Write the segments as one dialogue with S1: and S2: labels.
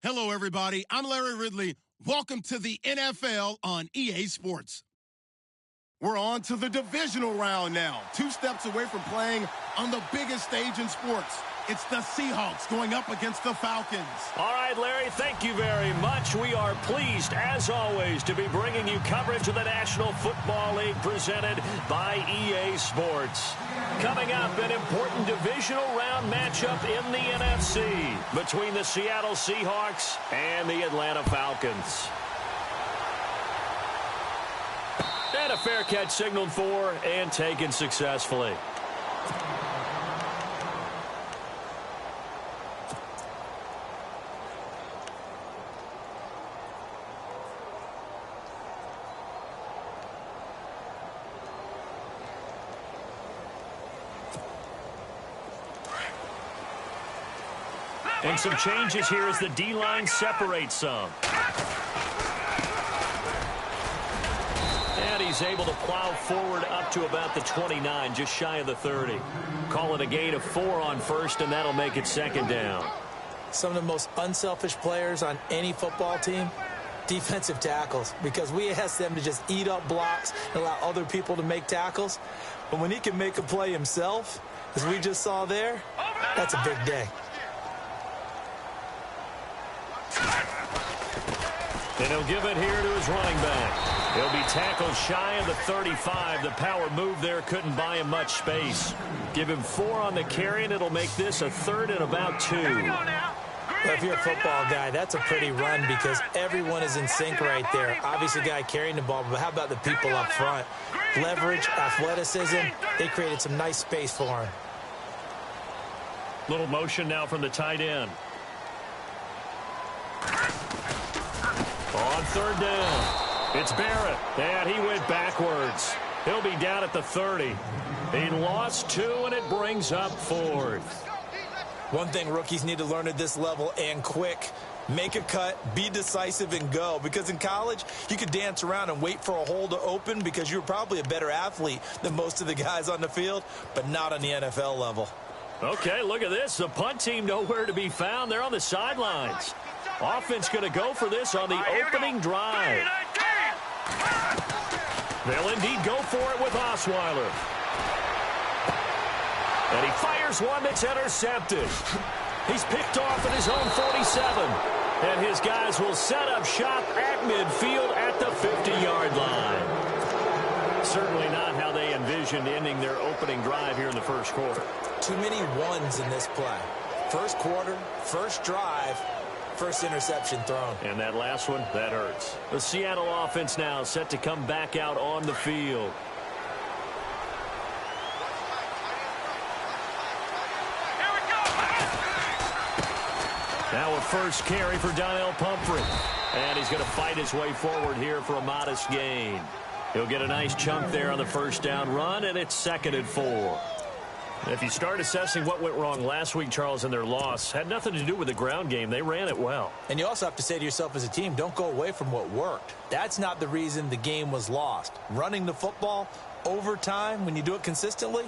S1: Hello, everybody. I'm Larry Ridley. Welcome to the NFL on EA Sports. We're on to the divisional round now. 2 steps away from playing on the biggest stage in sports. It's the Seahawks going up against the Falcons.
S2: All right, Larry, thank you very much. We are pleased, as always, to be bringing you coverage of the National Football League presented by EA Sports. Coming up, an important divisional round matchup in the NFC between the Seattle Seahawks and the Atlanta Falcons. And a fair catch signaled for and taken successfully. And some changes here as the D-line separates some. And he's able to plow forward up to about the 29, just shy of the 30. Call it a gain of 4 on first, and that'll make it second down.
S3: Some of the most unselfish players on any football team, defensive tackles, because we ask them to just eat up blocks and allow other people to make tackles. But when he can make a play himself, as we just saw there, that's a big day.
S2: And he'll give it here to his running back. He'll be tackled shy of the 35. The power move there couldn't buy him much space. Give him 4 on the carry, and it'll make this a third and about 2.
S3: Well, if you're a football guy, that's a pretty run because everyone is in sync right there. Obviously, the guy carrying the ball, but how about the people up front? Leverage, athleticism, they created some nice space for him.
S2: Little motion now from the tight end. On third down, it's Barrett, and he went backwards. He'll be down at the 30. He lost 2, and it brings up 4th.
S3: One thing rookies need to learn at this level, and quick, make a cut, be decisive, and go. Because in college, you could dance around and wait for a hole to open because you're probably a better athlete than most of the guys on the field, but not on the NFL level.
S2: Okay, look at this. The punt team nowhere to be found. They're on the sidelines. Offense going to go for this on the opening drive. They'll indeed go for it with Osweiler. And he fires one that's intercepted. He's picked off at his own 47. And his guys will set up shop at midfield at the 50-yard line. Certainly not how they envisioned ending their opening drive here in the first quarter.
S3: Too many ones in this play. First quarter, first drive, first interception thrown.
S2: And that last one, that hurts. The Seattle offense now set to come back out on the field.
S4: Here we go.
S2: Now a first carry for Donnell Pumphrey. And he's going to fight his way forward here for a modest gain. He'll get a nice chunk there on the first down run, and it's 2nd and 4. If you start assessing what went wrong last week, Charles, in their loss, had nothing to do with the ground game. They ran it well.
S3: And you also have to say to yourself as a team, don't go away from what worked. That's not the reason the game was lost. Running the football over time, when you do it consistently,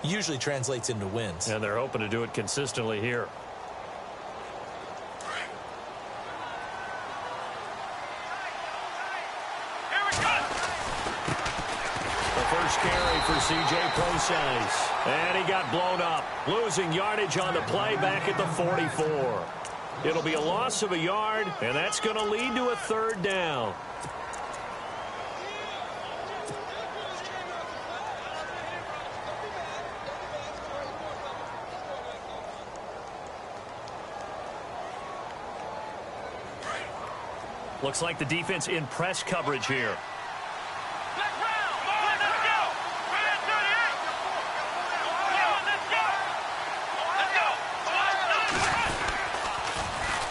S3: usually translates into wins.
S2: And they're hoping to do it consistently here. Carry for C.J. Procise. And he got blown up. Losing yardage on the play back at the 44. It'll be a loss of a yard, and that's going to lead to a 3rd down. Looks like the defense in press coverage here.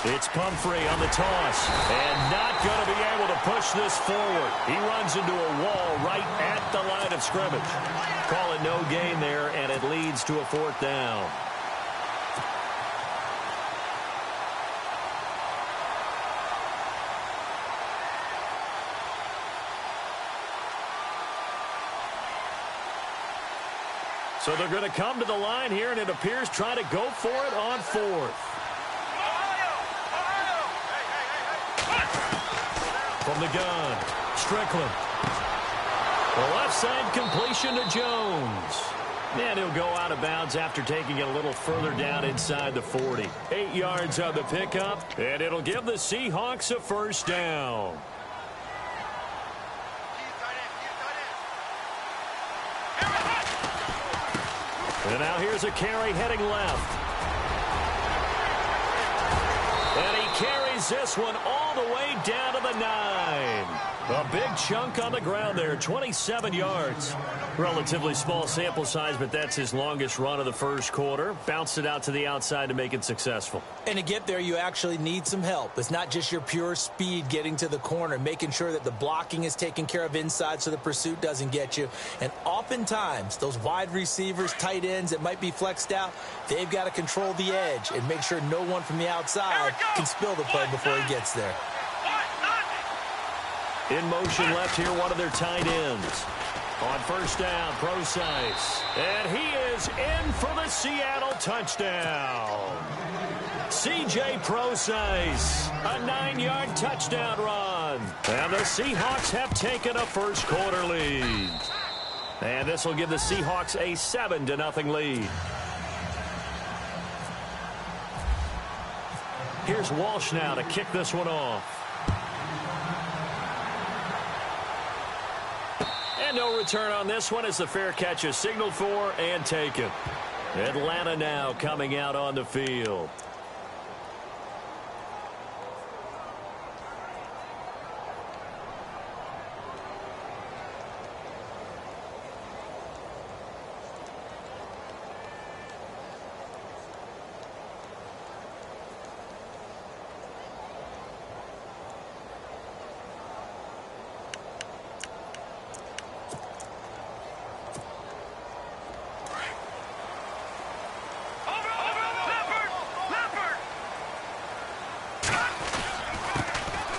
S2: It's Pumphrey on the toss, and not going to be able to push this forward. He runs into a wall right at the line of scrimmage. Call it no gain there, and it leads to a 4th down. So they're going to come to the line here, and it appears try to go for it on 4th. From the gun, Strickland. The left side completion to Jones. And he'll go out of bounds after taking it a little further down inside the 40. 8 yards on the pickup, and it'll give the Seahawks a first down. And now here's a carry heading left. And he carries this one all the way down to the 9. A big chunk on the ground there, 27 yards. Relatively small sample size, but that's his longest run of the first quarter. Bounced it out to the outside to make it successful.
S3: And to get there, you actually need some help. It's not just your pure speed getting to the corner, making sure that the blocking is taken care of inside so the pursuit doesn't get you. And oftentimes, those wide receivers, tight ends that might be flexed out, they've got to control the edge and make sure no one from the outside can spill the play before he gets there.
S2: In motion left here, one of their tight ends. On first down, Procise. And he is in for the Seattle touchdown. C.J. Procise, a 9-yard touchdown run. And the Seahawks have taken a first quarter lead. And this will give the Seahawks a 7-0 lead. Here's Walsh now to kick this one off. And no return on this one as the fair catch is signaled for and taken. Atlanta now coming out on the field.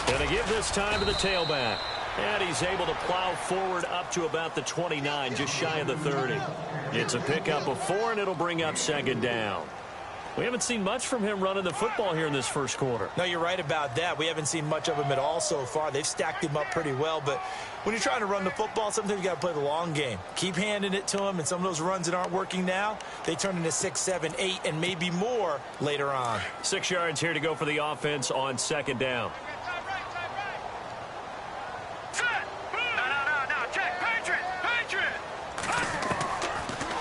S2: Going to give this time to the tailback. And he's able to plow forward up to about the 29, just shy of the 30. It's a pickup of 4, and it'll bring up second down. We haven't seen much from him running the football here in this first quarter.
S3: No, you're right about that. We haven't seen much of him at all so far. They've stacked him up pretty well, but when you're trying to run the football, sometimes you got to play the long game. Keep handing it to him, and some of those runs that aren't working now, they turn into 6, 7, 8, and maybe more later on.
S2: 6 yards here to go for the offense on second down.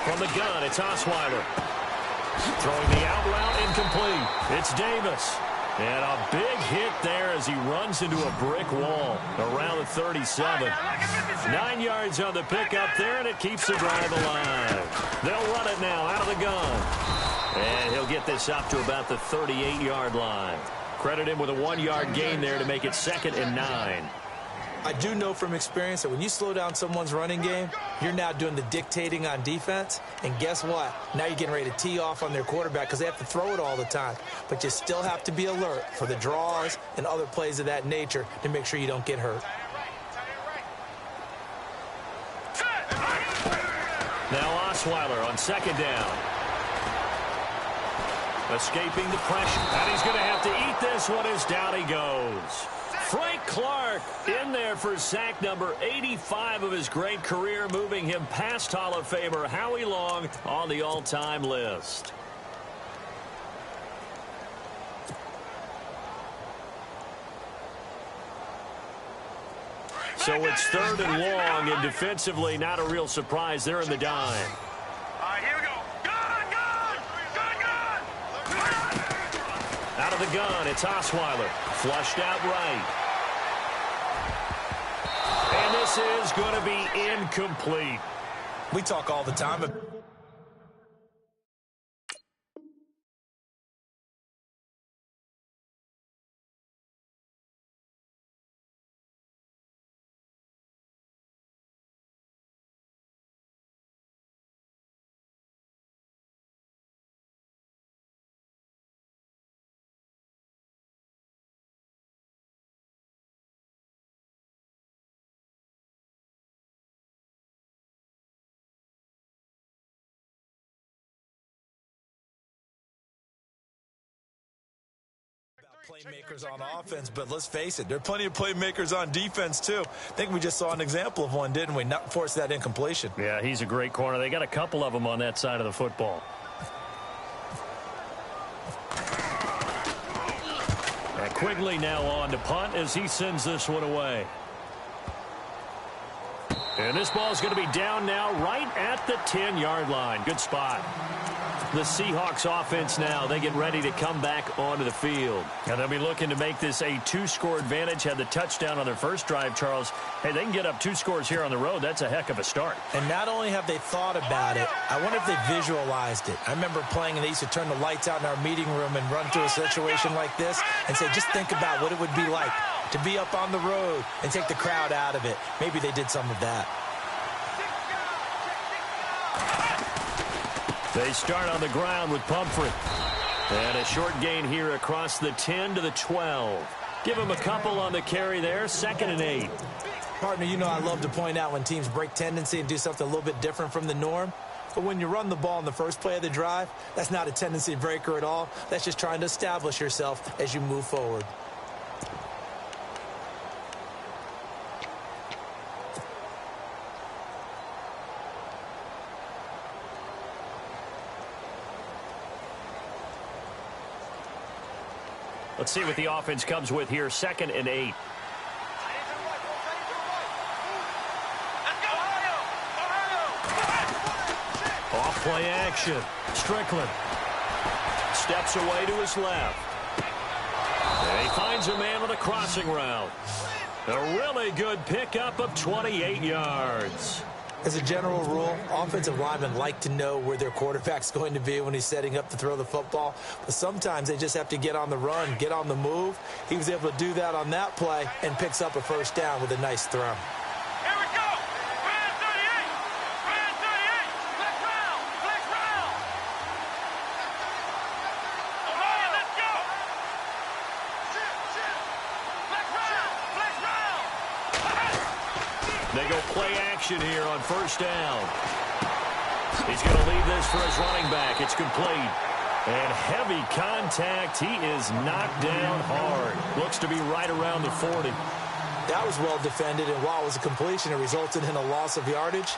S2: From the gun, it's Osweiler. Throwing the out route incomplete. It's Davis. And a big hit there as he runs into a brick wall around the 37. 9 yards on the pickup there, and it keeps the drive alive. They'll run it now out of the gun. And he'll get this up to about the 38-yard line. Credit him with a 1-yard gain there to make it 2nd and 9.
S3: I do know from experience that when you slow down someone's running game, you're now doing the dictating on defense. And guess what? Now you're getting ready to tee off on their quarterback because they have to throw it all the time. But you still have to be alert for the draws and other plays of that nature to make sure you don't get hurt.
S2: Now Osweiler on second down. Escaping the pressure. And he's going to have to eat this one as down he goes. Frank Clark in there for sack number 85 of his great career, moving him past Hall of Famer Howie Long on the all-time list. So it's 3rd and long, and defensively not a real surprise. They're in the dime.
S4: All right, here we go. Gun!
S2: Out of the gun, it's Osweiler. Flushed out right. And this is going to be incomplete.
S3: We talk all the time playmakers on offense, but let's face it, there are plenty of playmakers on defense, too. I think we just saw an example of one, didn't we? Not force that incompletion.
S2: Yeah, he's a great corner. They got a couple of them on that side of the football. And Quigley now on to punt as he sends this one away. And this ball is going to be down now right at the 10-yard line. Good spot. The Seahawks offense now, they get ready to come back onto the field. And they'll be looking to make this a 2-score advantage. Had the touchdown on their first drive, Charles. Hey, they can get up 2 scores here on the road. That's a heck of a start.
S3: And not only have they thought about it, I wonder if they visualized it. I remember playing and they used to turn the lights out in our meeting room and run through a situation like this and say, just think about what it would be like to be up on the road and take the crowd out of it. Maybe they did some of that.
S2: They start on the ground with Pumphrey. And a short gain here across the 10 to the 12. Give him a couple on the carry there. 2nd and 8.
S3: Partner, you know I love to point out when teams break tendency and do something a little bit different from the norm. But when you run the ball in the first play of the drive, that's not a tendency breaker at all. That's just trying to establish yourself as you move forward.
S2: Let's see what the offense comes with here. 2nd and 8. Off play action. Strickland steps away to his left. And he finds a man on the crossing route. A really good pickup of 28 yards.
S3: As a general rule, offensive linemen like to know where their quarterback's going to be when he's setting up to throw the football. But sometimes they just have to get on the run, get on the move. He was able to do that on that play and picks up a first down with a nice throw.
S4: Here we go. Brand 38. Brand 38. Flex round. Flex round. Come on, let's go. Flex round. Flex round.
S2: They go play action here on first down. He's going to leave this for his running back. It's complete. And heavy contact. He is knocked down hard. Looks to be right around the 40.
S3: That was well defended, and while it was a completion, it resulted in a loss of yardage.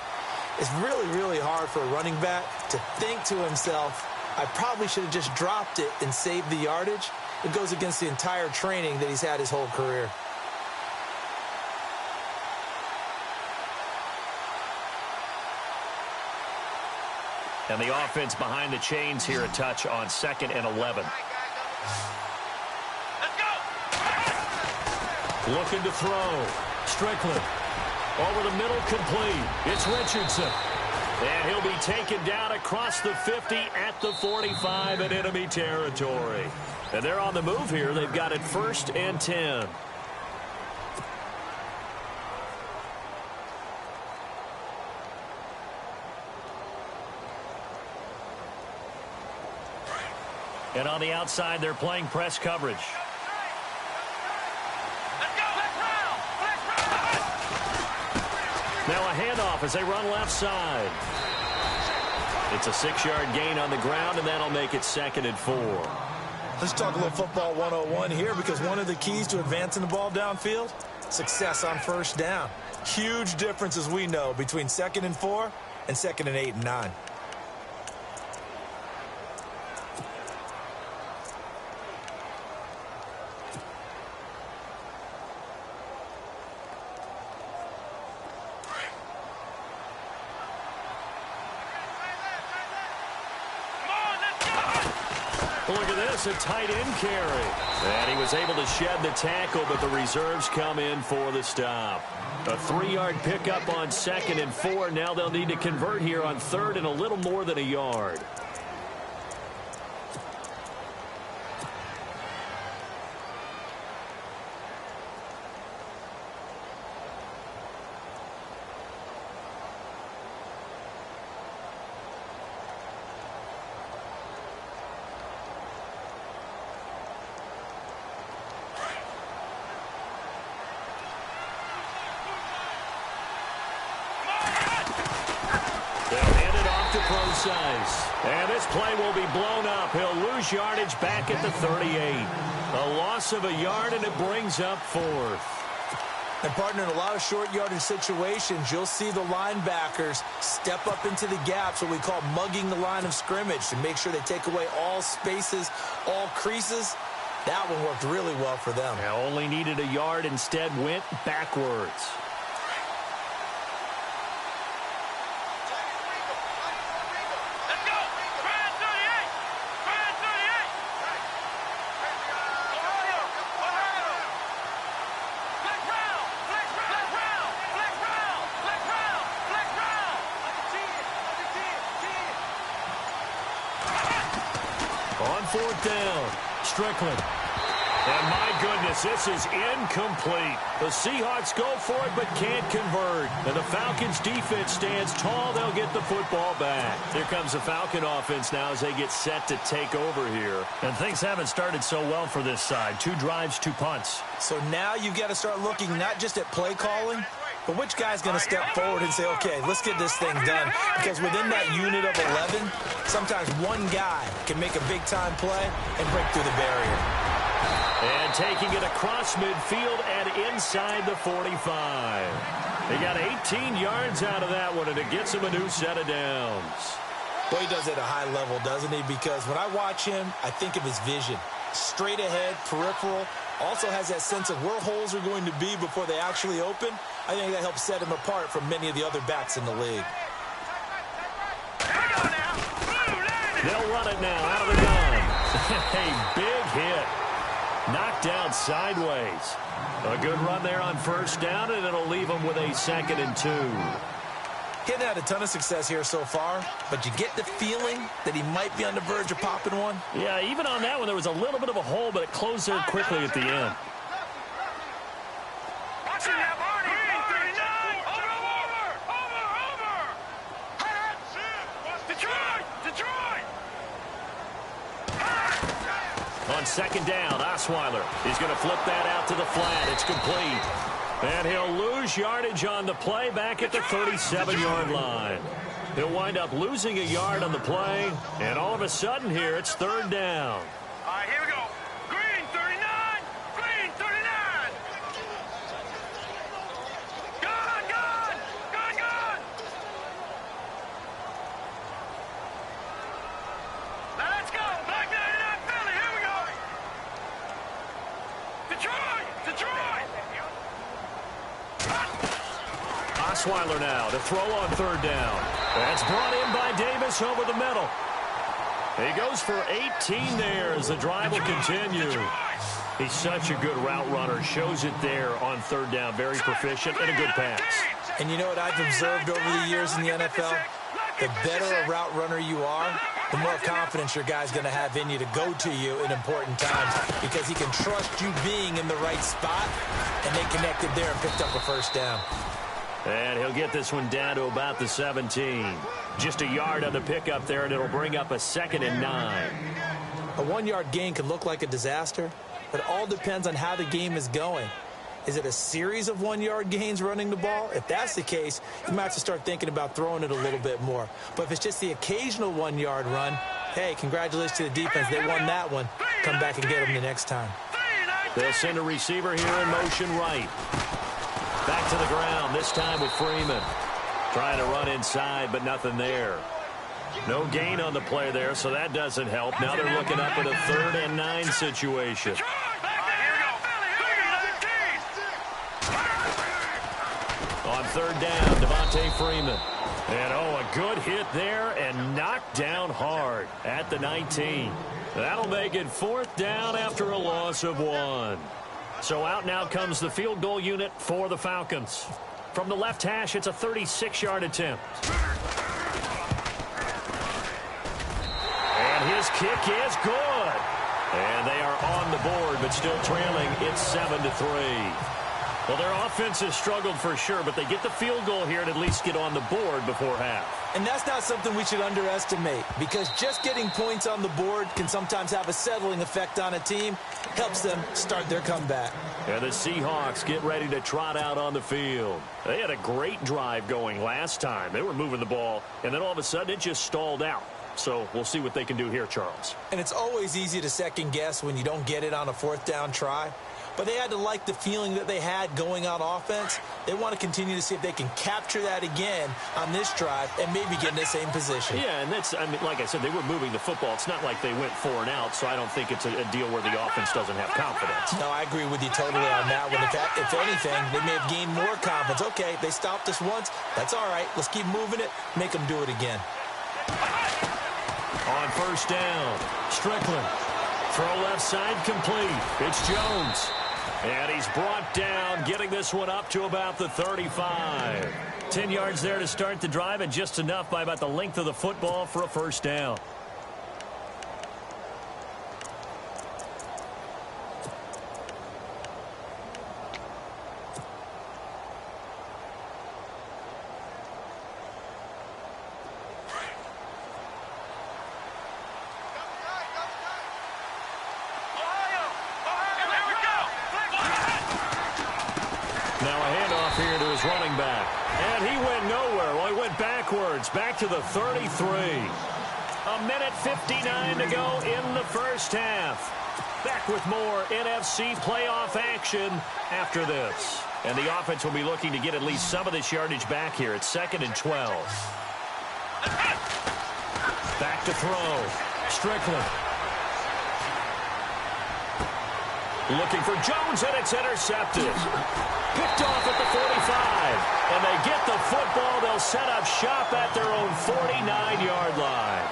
S3: It's really, really hard for a running back to think to himself, I probably should have just dropped it and saved the yardage. It goes against the entire training that he's had his whole career.
S2: And the offense behind the chains here, a touch on 2nd and 11.
S4: Let's go.
S2: Looking to throw. Strickland. Over the middle, complete. It's Richardson. And he'll be taken down across the 50 at the 45 in enemy territory. And they're on the move here. They've got it 1st and 10. And on the outside, they're playing press coverage.
S4: Let's go. Flex round. Flex round.
S2: Now a handoff as they run left side. It's a 6-yard gain on the ground, and that'll make it 2nd and 4.
S3: Let's talk a little football 101 here, because one of the keys to advancing the ball downfield, success on first down. Huge difference, as we know, between 2nd and 4 and 2nd and 8 and 9.
S2: Look at this, a tight end carry. And he was able to shed the tackle, but the reserves come in for the stop. A 3-yard pickup on 2nd and 4. Now they'll need to convert here on 3rd and a little more than a yard. They'll hand it off to Procise. And this play will be blown up. He'll lose yardage back at the 38. A loss of a yard, and it brings up 4th.
S3: And, partner, in a lot of short yardage situations, you'll see the linebackers step up into the gaps, what we call mugging the line of scrimmage, to make sure they take away all spaces, all creases. That one worked really well for them.
S2: Now only needed a yard, instead went backwards. On 4th down, Strickland. And my goodness, this is incomplete. The Seahawks go for it but can't convert. And the Falcons defense stands tall. They'll get the football back. Here comes the Falcon offense now as they get set to take over here.
S5: And things haven't started so well for this side. 2 drives, 2 punts.
S3: So now you've got to start looking not just at play calling, but which guy's going to step forward and say, okay, let's get this thing done. Because within that unit of 11, sometimes one guy can make a big-time play and break through the barrier.
S2: And taking it across midfield and inside the 45. They got 18 yards out of that one, and it gets him a new set of downs.
S3: Well, he does it at a high level, doesn't he? Because when I watch him, I think of his vision. Straight ahead, peripheral. Also has that sense of where holes are going to be before they actually open. I think that helps set him apart from many of the other backs in the league.
S2: They'll run it now out of the gun. A big hit. Knocked down sideways. A good run there on 1st down, and it'll leave him with a 2nd and 2.
S3: He hasn't had a ton of success here so far, but you get the feeling that he might be on the verge of popping one.
S2: Yeah, even on that one, there was a little bit of a hole, but it closed there quickly at the end. On 2nd down, Osweiler. He's going to flip that out to the flat. It's complete. And he'll lose yardage on the play back at the 37-yard line. He'll wind up losing a yard on the play, and all of a sudden here, it's 3rd down.
S4: All right, here we go. Green 39. Green 39. Gun, gun. Gun, gun. Now let's go. Black 99 Philly. Here we go. Detroit. Detroit.
S2: Osweiler now to throw on 3rd down. That's brought in by Davis over the middle. He goes for 18 there as the drive will continue. He's such a good route runner. Shows it there on 3rd down. Very proficient and a good pass.
S3: And you know what I've observed over the years in the NFL? The better a route runner you are, the more confidence your guy's going to have in you to go to you in important times because he can trust you being in the right spot, and they connected there and picked up a 1st down.
S2: And he'll get this one down to about the 17. Just a yard on the pickup there, and it'll bring up a 2nd and 9.
S3: A 1-yard gain can look like a disaster, but it all depends on how the game is going. Is it a series of 1-yard gains running the ball? If that's the case, you might have to start thinking about throwing it a little bit more. But if it's just the occasional 1-yard run, hey, congratulations to the defense. They won that one. Come back and get them the next time.
S2: They'll send a receiver here in motion right. Back to the ground, this time with Freeman. Trying to run inside, but nothing there. No gain on the play there, so that doesn't help. Now they're looking up at a 3rd and 9 situation. On 3rd down, Devontae Freeman. And, a good hit there and knocked down hard at the 19. That'll make it 4th down after a loss of 1. So out now comes the field goal unit for the Falcons. From the left hash, it's a 36-yard attempt. And his kick is good. And they are on the board, but still trailing. It's 7-3. Well, their offense has struggled for sure, but they get the field goal here and at least get on the board before half.
S3: And that's not something we should underestimate, because just getting points on the board can sometimes have a settling effect on a team. Helps them start their comeback.
S2: And the Seahawks get ready to trot out on the field. They had a great drive going last time. They were moving the ball, and then all of a sudden it just stalled out. So we'll see what they can do here, Charles.
S3: And it's always easy to second guess when you don't get it on a fourth down try. But they had to like the feeling that they had going on offense. They want to continue to see if they can capture that again on this drive and maybe get in the same position.
S2: Yeah, and that's, I mean, like I said, they were moving the football. It's not like they went 4 and out, so I don't think it's a deal where the offense doesn't have confidence.
S3: No, I agree with you totally on that one. If anything, they may have gained more confidence. Okay, they stopped us once. That's all right. Let's keep moving it. Make them do it again.
S2: On first down, Strickland. Throw left side complete. It's Jones. And he's brought down, getting this one up to about the 35. 10 yards there to start the drive, and just enough by about the length of the football for a first down. Running back, and he went nowhere. Well, he went backwards, back to the 33. A minute 59 to go in the first half. Back with more NFC playoff action after this. And the offense will be looking to get at least some of this yardage back here. It's 2nd and 12. Back to throw. Strickland. Looking for Jones, and it's intercepted. Picked off at the 45. And they get the football. They'll set up shop at their own 49-yard line.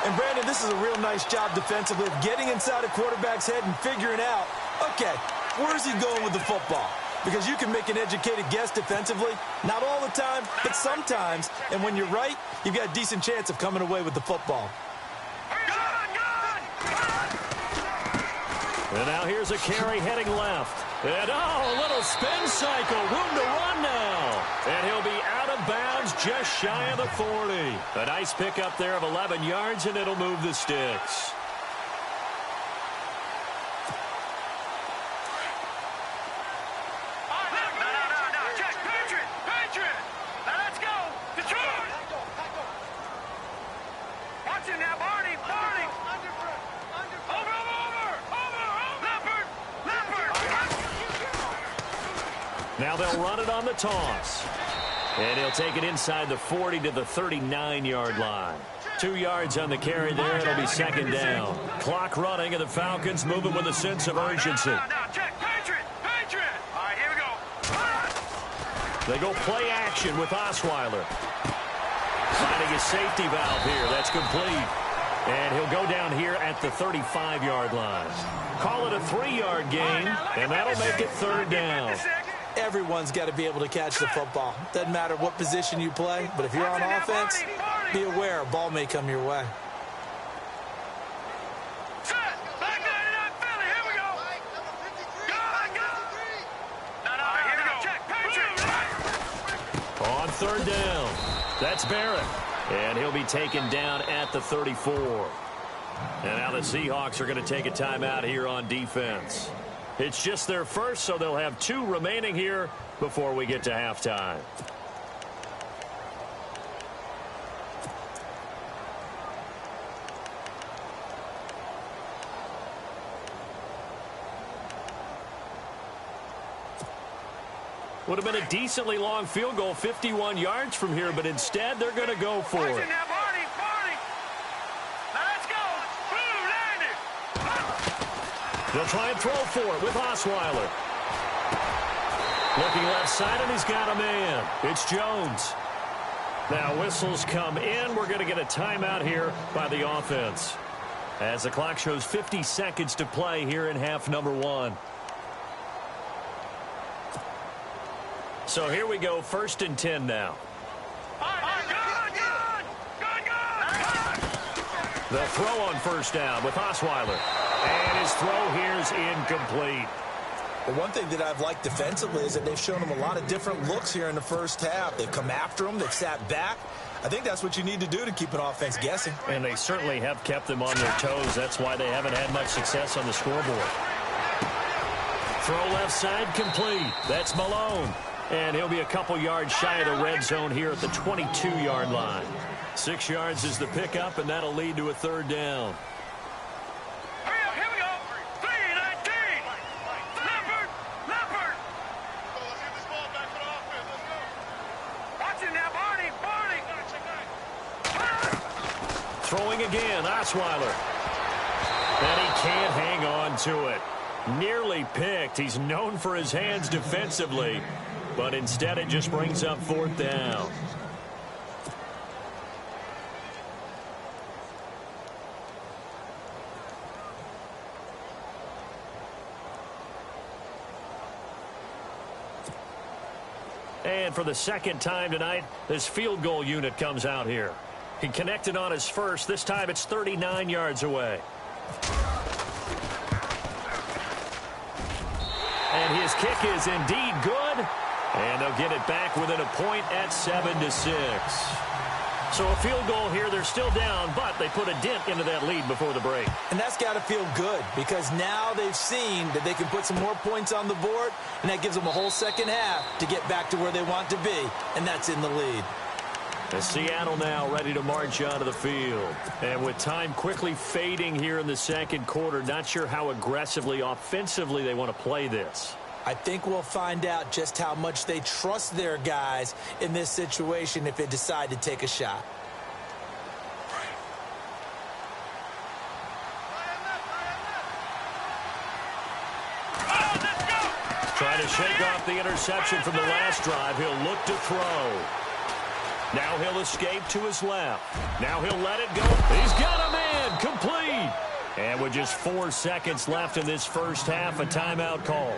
S3: And, Brandon, this is a real nice job defensively of getting inside a quarterback's head and figuring out, okay, where's he going with the football? Because you can make an educated guess defensively. Not all the time, but sometimes. And when you're right, you've got a decent chance of coming away with the football.
S2: And now here's a carry heading left. And, a little spin cycle. Room to run now. And he'll be out of bounds just shy of the 40. A nice pickup there of 11 yards, and it'll move the sticks. Now they'll run it on the toss. And he'll take it inside the 40 to the 39-yard line. 2 yards on the carry there. It'll be second down. Clock running, and the Falcons moving with a sense of urgency. They go play action with Osweiler. Finding his safety valve here. That's complete. And he'll go down here at the 35-yard line. Call it a 3-yard gain, and that'll make it third down.
S3: Everyone's got to be able to catch the football. Doesn't matter what position you play, but if you're on offense, be aware a ball may come your way. On third down, that's Barrett. And he'll be taken down at the 34. And now the Seahawks are going to take a timeout here on defense. It's just their first, so they'll have 2 remaining here before we get to halftime. Would have been a decently long field goal, 51 yards from here, but instead they're going to go for it. They'll try and throw for it with Osweiler. Looking left side, and he's got a man. It's Jones. Now whistles come in. We're going to get a timeout here by the offense, as the clock shows 50 seconds to play here in half number 1. So here we go, 1st and 10 now. The throw on first down with Osweiler. And his throw here is incomplete. Well, one thing that I've liked defensively is that they've shown him a lot of different looks here in the first half. They've come after him. They've sat back. I think that's what you need to do to keep an offense guessing.
S2: And they certainly have kept them on their toes. That's why they haven't had much success on the scoreboard. Throw left side complete. That's Malone. And he'll be a couple yards shy of the red zone here at the 22-yard line. 6 yards is the pickup, and that'll lead to a third down.
S4: Here we go. 3-19. Leopard. Leopard. Let's get this ball back for the offense. Let's go. Watch it now, Barney. Barney.
S2: Throwing again, Osweiler. And he can't hang on to it. Nearly picked. He's known for his hands defensively, but instead it just brings up fourth down. And for the second time tonight, this field goal unit comes out here. He connected on his first. This time it's 39 yards away. And his kick is indeed good. And they'll get it back within a point at 7-6. So a field goal here. They're still down, but they put a dent into that lead before the break.
S3: And that's got to feel good because now they've seen that they can put some more points on the board, and that gives them a whole second half to get back to where they want to be, and that's in the lead.
S2: As Seattle now ready to march onto the field. And with time quickly fading here in the second quarter, not sure how aggressively, offensively they want to play this.
S3: I think we'll find out just how much they trust their guys in this situation if they decide to take a shot.
S2: Trying to shake off the interception from the last drive. He'll look to throw. Now he'll escape to his left. Now he'll let it go. He's got a man. Complete. And with just 4 seconds left in this first half, a timeout call.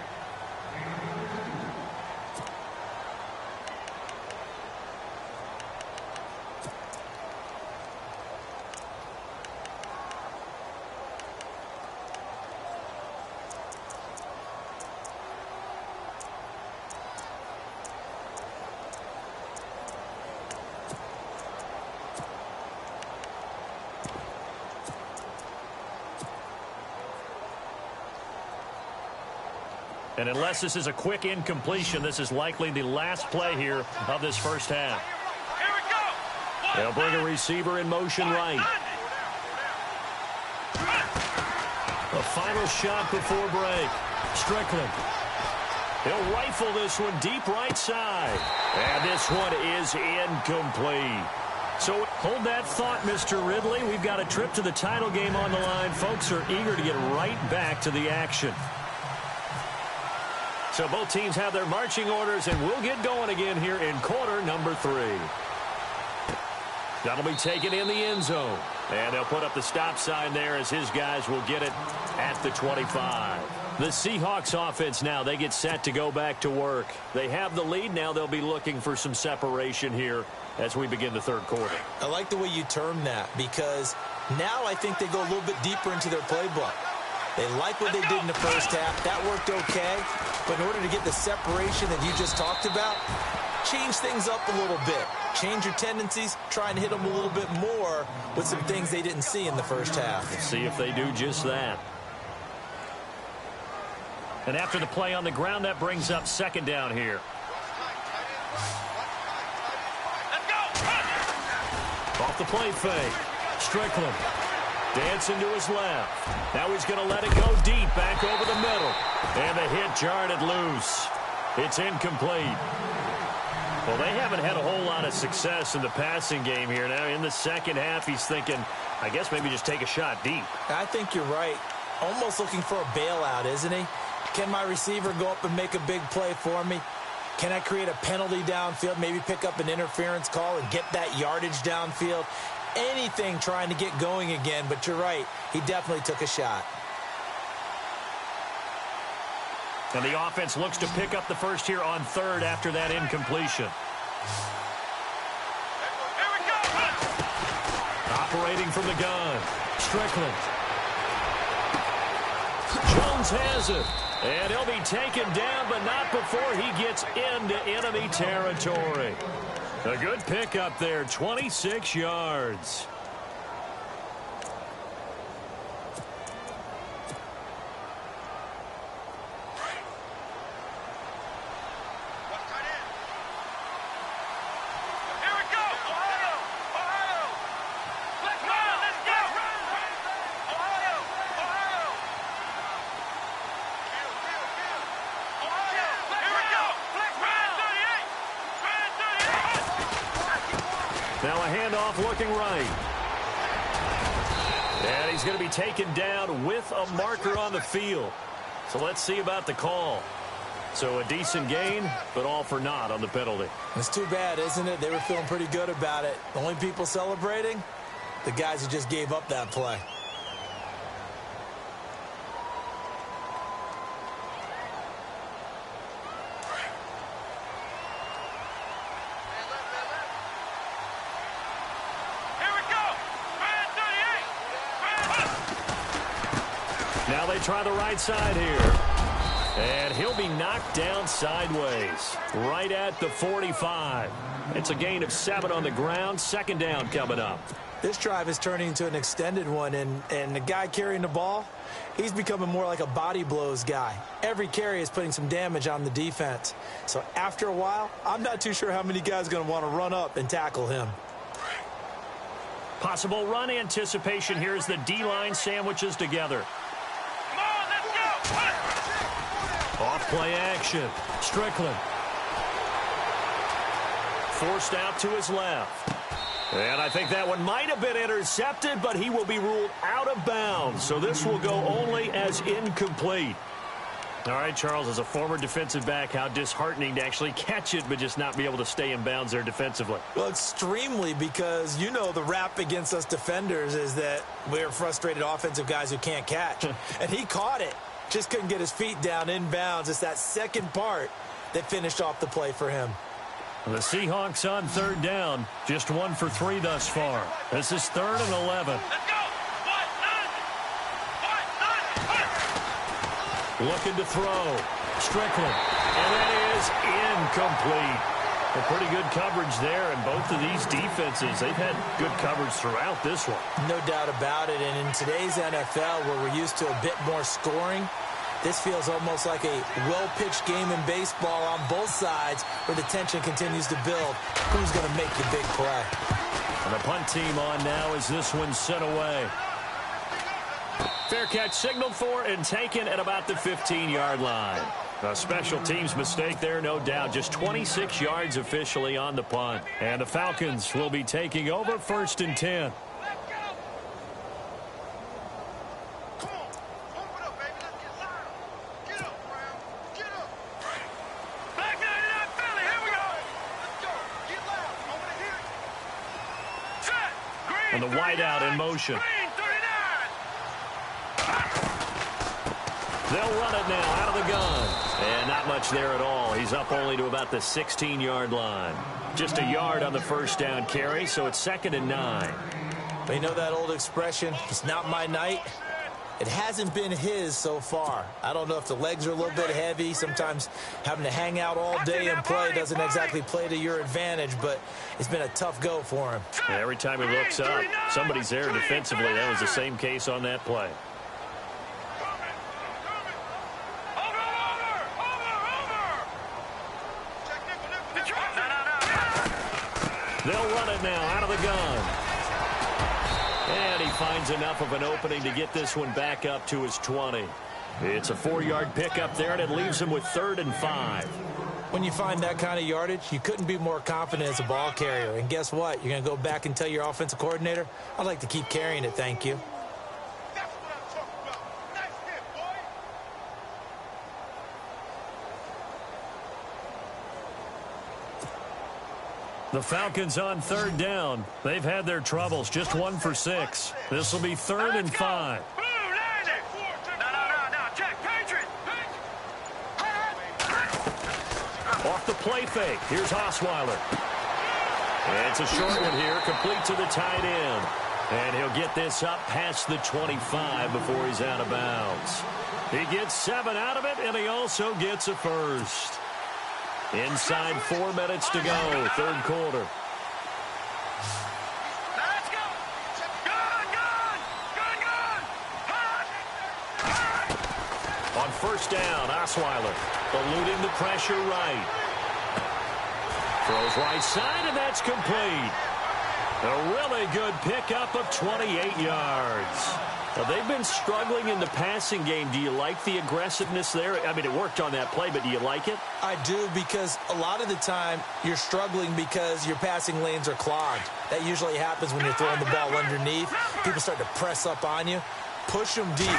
S2: And unless this is a quick incompletion, this is likely the last play here of this first half.
S4: Here we go.
S2: They'll bring a receiver in motion right. A final shot before break. Strickland. He'll rifle this one deep right side. And this one is incomplete. So hold that thought, Mr. Ridley. We've got a trip to the title game on the line. Folks are eager to get right back to the action. So both teams have their marching orders, and we'll get going again here in quarter number 3. That'll be taken in the end zone. And they'll put up the stop sign there as his guys will get it at the 25. The Seahawks offense now, they get set to go back to work. They have the lead. Now they'll be looking for some separation here as we begin the third quarter.
S3: I like the way you term that because now I think they go a little bit deeper into their playbook. They like what they did in the first half. That worked okay. But in order to get the separation that you just talked about, change things up a little bit. Change your tendencies. Try and hit them a little bit more with some things they didn't see in the first half.
S2: See if they do just that. And after the play on the ground, that brings up second down here. Off the play fake. Strickland. Dancing to his left. Now he's going to let it go deep back over the middle. And the hit jarred it loose. It's incomplete. Well, they haven't had a whole lot of success in the passing game here. Now in the second half, he's thinking, I guess maybe just take a shot deep.
S3: I think you're right. Almost looking for a bailout, isn't he? Can my receiver go up and make a big play for me? Can I create a penalty downfield, maybe pick up an interference call and get that yardage downfield? Anything trying to get going again, but you're right. He definitely took a shot.
S2: And the offense looks to pick up the first here on third after that incompletion.
S4: Here we go.
S2: Operating from the gun. Strickland. Jones has it. And he'll be taken down, but not before he gets into enemy territory. A good pickup there, 26 yards. Now a handoff looking right. And he's going to be taken down with a marker on the field. So let's see about the call. So a decent gain, but all for naught on the penalty.
S3: It's too bad, isn't it? They were feeling pretty good about it. The only people celebrating, the guys who just gave up that play.
S2: Now they try the right side here. And he'll be knocked down sideways, right at the 45. It's a gain of 7 on the ground. Second down coming up.
S3: This drive is turning into an extended one, and the guy carrying the ball, he's becoming more like a body blows guy. Every carry is putting some damage on the defense. So after a while, I'm not too sure how many guys are going to want to run up and tackle him.
S2: Possible run anticipation here as the D-line sandwiches together. Off play action. Strickland. Forced out to his left. And I think that one might have been intercepted, but he will be ruled out of bounds. So this will go only as incomplete. All right, Charles, as a former defensive back, how disheartening to actually catch it, but just not be able to stay in bounds there defensively.
S3: Well, extremely, because, you know, the rap against us defenders is that we're frustrated offensive guys who can't catch. And he caught it. Just couldn't get his feet down in bounds. It's that second part that finished off the play for him.
S2: The Seahawks on third down. Just 1 for 3 thus far. This is 3rd and 11. Looking to throw. Strickland. And that is incomplete. A pretty good coverage there, and both of these defenses, they've had good coverage throughout this one.
S3: No doubt about it, and in today's NFL, where we're used to a bit more scoring, this feels almost like a well-pitched game in baseball on both sides where the tension continues to build. Who's going to make the big play?
S2: And the punt team on now as this one's sent away. Fair catch signaled for and taken at about the 15-yard line. A special teams mistake there, no doubt. Just 26 yards officially on the punt. And the Falcons will be taking over 1st and 10. And the wideout in motion. They'll run it now out of the gun. And not much there at all. He's up only to about the 16-yard line. Just a yard on the first down carry, so it's 2nd and 9.
S3: But you know that old expression, it's not my night? It hasn't been his so far. I don't know if the legs are a little bit heavy. Sometimes having to hang out all day and play doesn't exactly play to your advantage, but it's been a tough go for him.
S2: And every time he looks up, somebody's there defensively. That was the same case on that play. They'll run it now out of the gun. And he finds enough of an opening to get this one back up to his 20. It's a 4-yard pickup there, and it leaves him with 3rd and 5.
S3: When you find that kind of yardage, you couldn't be more confident as a ball carrier. And guess what? You're going to go back and tell your offensive coordinator, I'd like to keep carrying it, thank you.
S2: The Falcons on 3rd down. They've had their troubles. Just 1 for 6. This will be 3rd and 5. Off the play fake. Here's Osweiler. And it's a short one here, complete to the tight end. And he'll get this up past the 25 before he's out of bounds. He gets 7 out of it, and he also gets a first. Inside 4 minutes to go, 3rd quarter.
S4: Let's go.
S2: On 1st down, Osweiler eluding the pressure right. Throws right side, and that's complete. A really good pickup of 28 yards. Well, they've been struggling in the passing game. Do you like the aggressiveness there? I mean, it worked on that play, but do you like it?
S3: I do, because a lot of the time you're struggling because your passing lanes are clogged. That usually happens when you're throwing the ball underneath. People start to press up on you. Push them deep.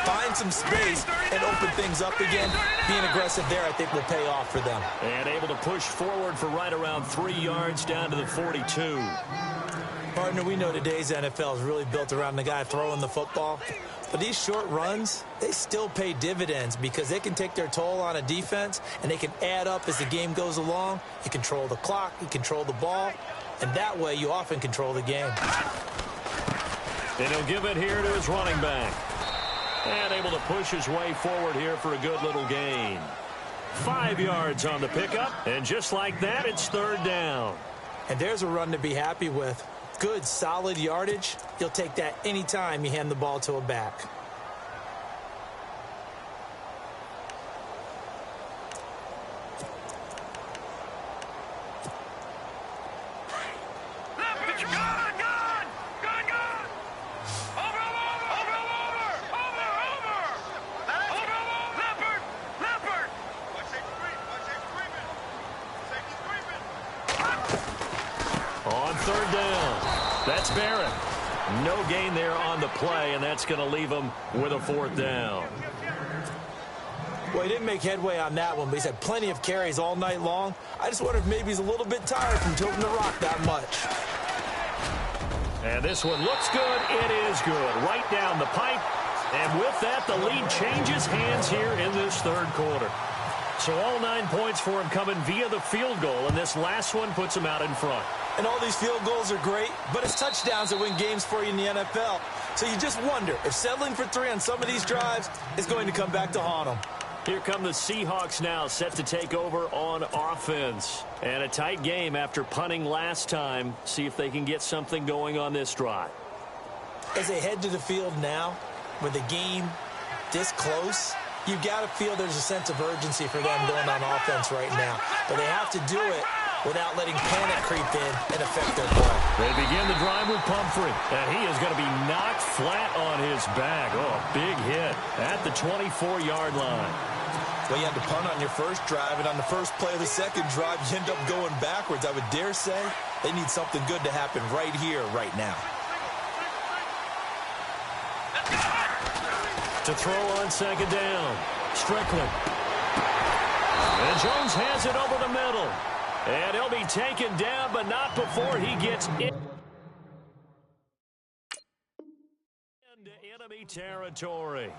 S3: Find some space and open things up again. Being aggressive there, I think, will pay off for them.
S2: And able to push forward for right around 3 yards down to the 42.
S3: Partner, we know today's NFL is really built around the guy throwing the football. But these short runs, they still pay dividends because they can take their toll on a defense, and they can add up as the game goes along. You control the clock, you control the ball, and that way you often control the game.
S2: And he'll give it here to his running back. And able to push his way forward here for a good little gain. 5 yards on the pickup, and just like that, it's third down.
S3: And there's a run to be happy with. Good, solid yardage. You'll take that anytime you hand the ball to a back.
S2: Third down. That's Barrett. No gain there on the play, and that's going to leave him with a fourth down.
S3: Well, he didn't make headway on that one, but he's had plenty of carries all night long. I just wonder if maybe he's a little bit tired from tilting the rock that much.
S2: And this one looks good. It is good. Right down the pipe. And with that, the lead changes hands here in this third quarter. So all 9 points for him coming via the field goal, and this last one puts him out in front.
S3: And all these field goals are great, but it's touchdowns that win games for you in the NFL. So you just wonder if settling for 3 on some of these drives is going to come back to haunt them.
S2: Here come the Seahawks now, set to take over on offense. And a tight game after punting last time. See if they can get something going on this drive.
S3: As they head to the field now, with the game this close, you've got to feel there's a sense of urgency for them going on offense right now. But they have to do it without letting panic creep in and affect their play.
S2: They begin the drive with Pumphrey, and he is going to be knocked flat on his back. Oh, big hit at the 24-yard line.
S3: Well, you had to punt on your first drive, and on the first play of the second drive, you end up going backwards. I would dare say they need something good to happen right here, right now.
S2: To throw on second down, Strickland. And Jones has it over the middle. And he'll be taken down, but not before he gets into enemy territory.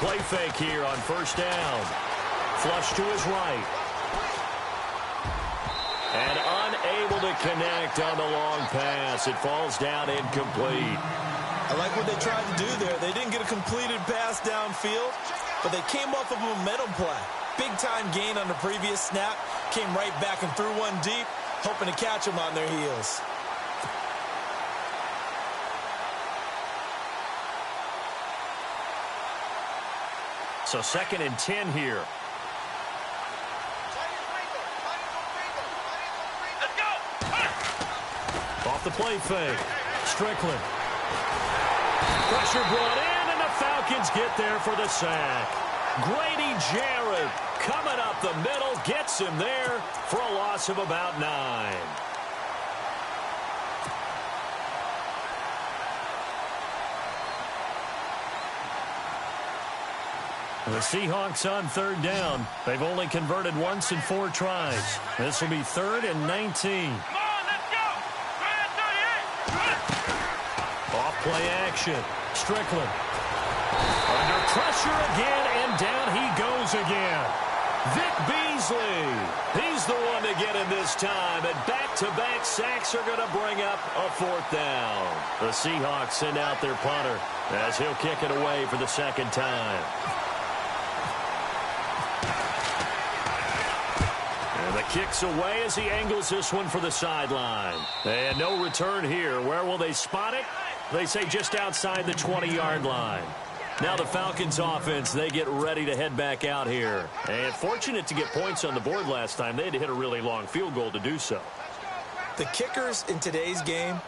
S2: Play fake here on first down. Flush to his right. And unable to connect on the long pass. It falls down incomplete.
S3: I like what they tried to do there. They didn't get a completed pass downfield, but they came off of a momentum play. Big-time gain on the previous snap. Came right back and threw one deep, hoping to catch them on their heels.
S2: So 2nd and 10 here. Off the play fake. Strickland. Pressure brought in, and the Falcons get there for the sack. Grady Jarrett coming up the middle, gets him there for a loss of about 9. The Seahawks on third down. They've only converted once in 4 tries. This will be 3rd and 19.
S4: Come on, let's go!
S2: Off play action. Strickland. Under pressure again, and down he goes again. Vic Beasley. He's the one to get in this time, and back-to-back sacks are going to bring up a 4th down. The Seahawks send out their punter as he'll kick it away for the 2nd time. And the kick's away as he angles this one for the sideline. And no return here. Where will they spot it? They say just outside the 20-yard line. Now the Falcons offense, they get ready to head back out here. And fortunate to get points on the board last time. They had to hit a really long field goal to do so.
S3: The kickers in today's game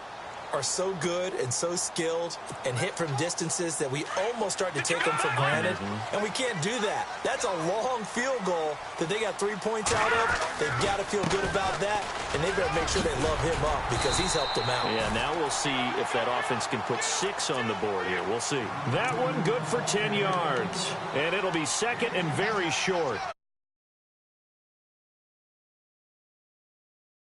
S3: are so good and so skilled and hit from distances that we almost start to take them for granted. And we can't do that. That's a long field goal that they got 3 points out of. They've got to feel good about that, and they better make sure they love him up because he's helped them out.
S2: Yeah, now we'll see if that offense can put 6 on the board here. We'll see. That one good for 10 yards. And it'll be 2nd and very short.